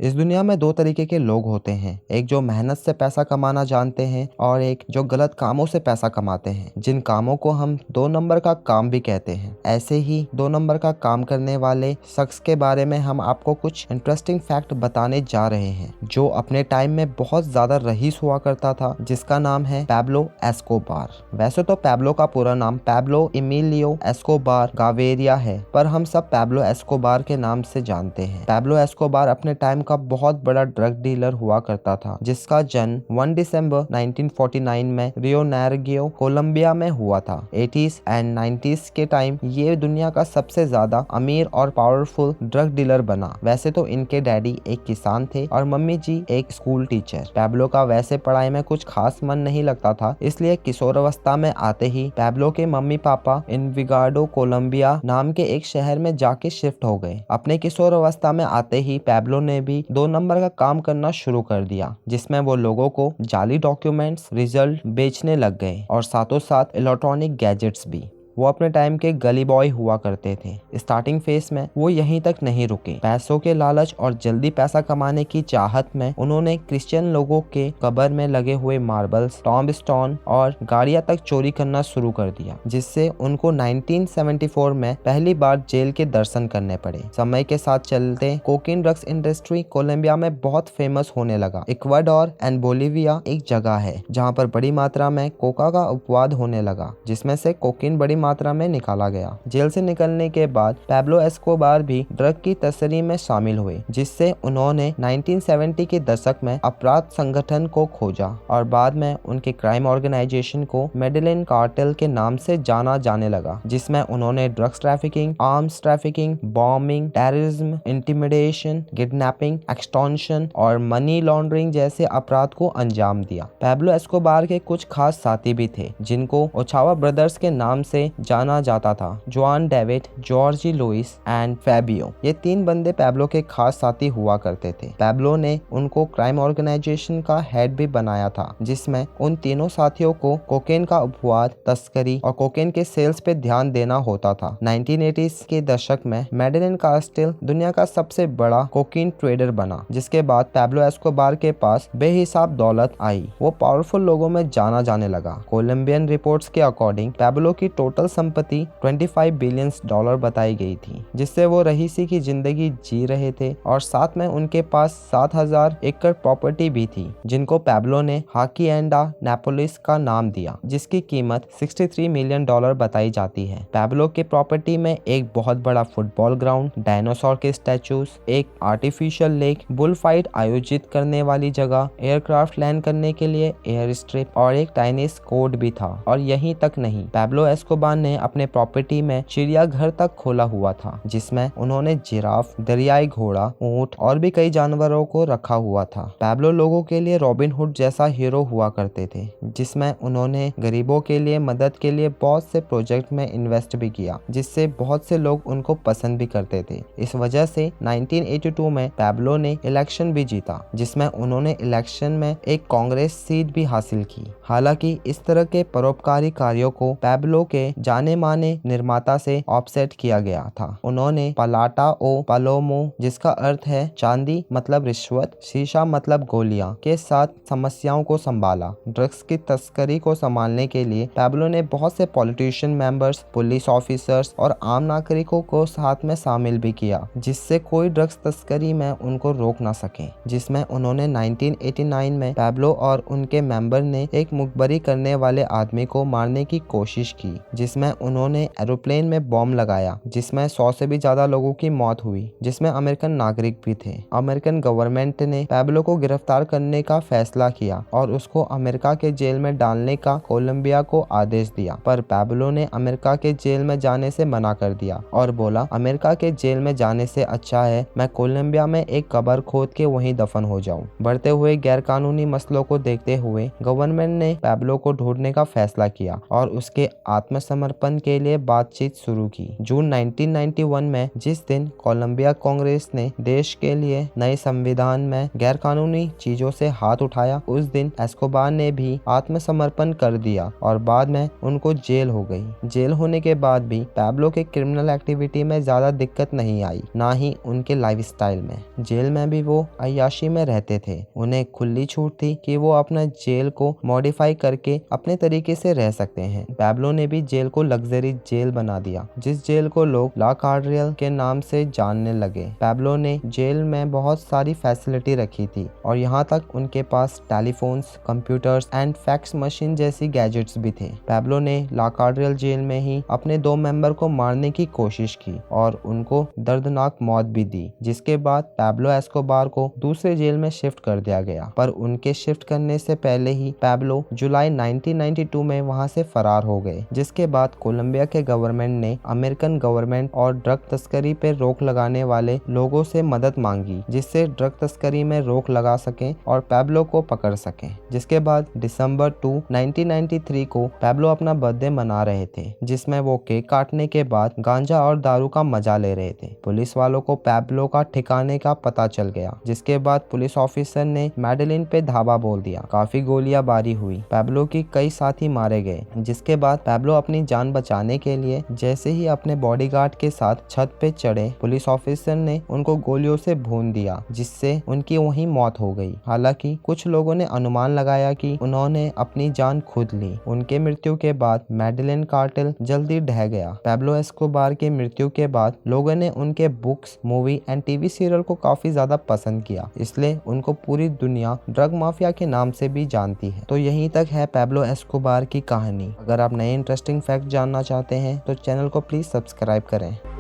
इस दुनिया में दो तरीके के लोग होते हैं, एक जो मेहनत से पैसा कमाना जानते हैं और एक जो गलत कामों से पैसा कमाते हैं, जिन कामों को हम 2 नंबर का काम भी कहते हैं। ऐसे ही 2 नंबर का काम करने वाले शख्स के बारे में हम आपको कुछ इंटरेस्टिंग फैक्ट बताने जा रहे हैं, जो अपने टाइम में बहुत ज्यादा रईस हुआ करता था, जिसका नाम है पैब्लो एस्कोबार। वैसे तो पैब्लो का पूरा नाम पैब्लो एमिलियो एस्कोबार गावेरिया है, पर हम सब पैब्लो एस्कोबार के नाम से जानते हैं। पैब्लो एस्कोबार अपने टाइम का बहुत बड़ा ड्रग डीलर हुआ करता था, जिसका जन्म 1 दिसंबर 1949 में रियो नेग्रो कोलंबिया में हुआ था। 80s एंड 90s के टाइम ये दुनिया का सबसे ज्यादा अमीर और पावरफुल ड्रग डीलर बना। वैसे तो इनके डैडी एक किसान थे और मम्मी जी एक स्कूल टीचर। पैब्लो का वैसे पढ़ाई में कुछ खास मन नहीं लगता था, इसलिए किशोरावस्था में आते ही पैब्लो के मम्मी पापा इनविगाडो कोलंबिया नाम के एक शहर में जाके शिफ्ट हो गए। अपने किशोरावस्था में आते ही पैब्लो ने भी 2 नंबर का काम करना शुरू कर दिया, जिसमें वो लोगों को जाली डॉक्यूमेंट्स रिजल्ट बेचने लग गए और साथों साथ इलेक्ट्रॉनिक गैजेट्स भी। वो अपने टाइम के गली बॉय हुआ करते थे। स्टार्टिंग फेस में वो यहीं तक नहीं रुके। पैसों के लालच और जल्दी पैसा कमाने की चाहत में उन्होंने क्रिश्चियन लोगों के कब्र में लगे हुए मार्बल्स, टॉम्ब स्टोन और गाड़ियां तक चोरी करना शुरू कर दिया, जिससे उनको 1974 में पहली बार जेल के दर्शन करने पड़े। समय के साथ चलते कोकीन ड्रग्स इंडस्ट्री कोलंबिया में बहुत फेमस होने लगा। इक्वाडोर एंड बोलिविया एक जगह है जहाँ पर बड़ी मात्रा में कोका का अपवाद होने लगा, जिसमें से कोकीन बड़ी मात्रा में निकाला गया। जेल से निकलने के बाद पैब्लो एस्कोबार भी ड्रग की तस्करी में शामिल हुए, जिससे उन्होंने 1970 के दशक में अपराध संगठन को खोजा और बाद में उनके क्राइम ऑर्गेनाइजेशन को मेडेलिन कार्टेल के नाम से जाना जाने लगा, जिसमें उन्होंने drugs trafficking, arms trafficking, bombing, terrorism, intimidation, kidnapping, extortion और मनी लॉन्ड्रिंग जैसे अपराध को अंजाम दिया। पैब्लो एस्कोबार के कुछ खास साथी भी थे, जिनको ओचावा ब्रदर्स के नाम से जाना जाता था। Juan David, Georgie Luis and Fabio, ये 3 बंदे पैब्लो के खास साथी हुआ करते थे। पैब्लो ने उनको क्राइम ऑर्गेनाइजेशन का हेड भी बनाया था, जिसमें उन तीनों साथियों को कोकेन का अपवाद, तस्करी और कोकेन के सेल्स पे ध्यान देना होता था। 1980s के दशक में मेडेलिन कार्टेल दुनिया का सबसे बड़ा कोकीन ट्रेडर बना, जिसके बाद पैब्लो एस्कोबार के पास बेहिसाब दौलत आई। वो पावरफुल लोगों में जाना जाने लगा। कोलंबियन रिपोर्ट्स के अकॉर्डिंग पैब्लो की टोटल संपत्ति $25 बिलियन बताई गई थी, जिससे वो रईसी की जिंदगी जी रहे थे और साथ में उनके पास 7,000 एकड़ प्रॉपर्टी भी थी, जिनको पैब्लो ने हाकिएंडा नेपोलिस का नाम दिया, जिसकी कीमत $63 मिलियन बताई जाती है। पैब्लो के प्रॉपर्टी में एक बहुत बड़ा फुटबॉल ग्राउंड, डायनासोर के स्टैचूज, एक आर्टिफिशियल लेक, बुल फाइट आयोजित करने वाली जगह, एयरक्राफ्ट लैंड करने के लिए एयर स्ट्रिप और एक टेनिस कोर्ट भी था। और यहीं तक नहीं, पैब्लो एस्कोबार ने अपने प्रॉपर्टी में चिड़ियाघर तक खोला हुआ था, जिसमें उन्होंने जिराफ, दरियाई घोड़ा, ऊंट और भी कई जानवरों को रखा हुआ था। पैब्लो लोगों के लिए रॉबिन हुड जैसा हीरो हुआ करते थे, जिसमें उन्होंने गरीबों के लिए मदद के लिए बहुत से प्रोजेक्ट में इन्वेस्ट भी किया, जिससे बहुत से लोग उनको पसंद भी करते थे। इस वजह से 1982 में पैब्लो ने इलेक्शन भी जीता, जिसमें उन्होंने इलेक्शन में एक कांग्रेस सीट भी हासिल की। हालांकि इस तरह के परोपकारी कार्यों को पैब्लो के जाने माने निर्माता से ऑफसेट किया गया था। उन्होंने पलाटा ओ पलोमो, जिसका अर्थ है चांदी मतलब रिश्वत, शीशा मतलब गोलियां, के साथ समस्याओं को संभाला। ड्रग्स की तस्करी को संभालने के लिए पैब्लो ने बहुत से पॉलिटिशियन मेंबर्स, पुलिस ऑफिसर्स और आम नागरिकों को साथ में शामिल भी किया, जिससे कोई ड्रग्स तस्करी में उनको रोक ना सके। जिसमें उन्होंने 1989 में पैब्लो और उनके मेंबर ने एक मुखबरी करने वाले आदमी को मारने की कोशिश की, जिसमें उन्होंने एरोप्लेन में बॉम्ब लगाया, जिसमें 100 से भी ज्यादा लोगों की मौत हुई, जिसमें अमेरिकन नागरिक भी थे। अमेरिकन गवर्नमेंट ने पैब्लो को गिरफ्तार करने का फैसला किया और उसको अमेरिका के जेल में डालने का कोलंबिया को आदेश दिया, पर पैब्लो ने अमेरिका के जेल में जाने से मना कर दिया और बोला, अमेरिका के जेल में जाने से अच्छा है मैं कोलंबिया में एक कब्र खोद के वहीं दफन हो जाऊं। बढ़ते हुए गैरकानूनी मसलों को देखते हुए गवर्नमेंट ने पैब्लो को ढूंढने का फैसला किया और उसके आत्मसमर्पण आत्मसमर्पण के लिए बातचीत शुरू की। जून 1991 में जिस दिन कोलंबिया कांग्रेस ने देश के लिए नए संविधान में गैरकानूनी चीजों से हाथ उठाया, उस दिन एस्कोबार ने भी आत्मसमर्पण कर दिया और बाद में उनको जेल हो गई। जेल होने के बाद भी पैब्लो के क्रिमिनल एक्टिविटी में ज्यादा दिक्कत नहीं आई, ना ही उनके लाइफस्टाइल में। जेल में भी वो अय्याशी में रहते थे। उन्हें खुली छूट थी कि वो अपना जेल को मॉडिफाई करके अपने तरीके से रह सकते हैं। पैब्लो ने भी जेल को लग्जरी जेल बना दिया, जिस जेल को लोग ला कार्डियल के नाम से जानने लगे। पैब्लो ने जेल में बहुत सारी फैसिलिटी रखी थी और यहाँ तक उनके पास telephones, computers and fax machine जैसी गैजेट्स भी थे। पैब्लो ने ला कार्डियल जेल में ही अपने 2 मेंबर को मारने की कोशिश की और उनको दर्दनाक मौत भी दी, जिसके बाद पैब्लो एस्कोबार को दूसरे जेल में शिफ्ट कर दिया गया। पर उनके शिफ्ट करने से पहले ही पैब्लो जुलाई 1992 में वहां से फरार हो गए, जिसके बाद कोलंबिया के गवर्नमेंट ने अमेरिकन गवर्नमेंट और ड्रग तस्करी पे रोक लगाने वाले लोगों से मदद मांगी, जिससे ड्रग तस्करी में रोक लगा सकें और पैब्लो को पकड़ सकें। जिसके बाद दिसंबर 2, 1993 को पैब्लो अपना बर्थडे मना रहे थे, जिसमें वो केक काटने के बाद गांजा और दारू का मजा ले रहे थे। पुलिस वालों को पैब्लो का ठिकाने का पता चल गया, जिसके बाद पुलिस ऑफिसर ने मैडेलिन पे धावा बोल दिया। काफी गोलियां बारी हुई। पैब्लो की कई साथी मारे गए, जिसके बाद पैब्लो अपनी जान बचाने के लिए जैसे ही अपने बॉडीगार्ड के साथ छत पे चढ़े, पुलिस ऑफिसर ने उनको गोलियों से भून दिया, जिससे उनकी वहीं मौत हो गई। हालांकि कुछ लोगों ने अनुमान लगाया कि उन्होंने अपनी जान खुद ली। उनके मृत्यु के बाद मैडेलिन कार्टेल जल्दी ढह गया। पैब्लो एस्कोबार की मृत्यु के बाद लोगों ने उनके books, movie and TV serial को काफी ज्यादा पसंद किया, इसलिए उनको पूरी दुनिया ड्रग माफिया के नाम से भी जानती है। तो यहीं तक है पैब्लो एस्कोबार की कहानी। अगर आप नए इंटरेस्टिंग फैक्ट जानना चाहते हैं तो चैनल को प्लीज सब्सक्राइब करें।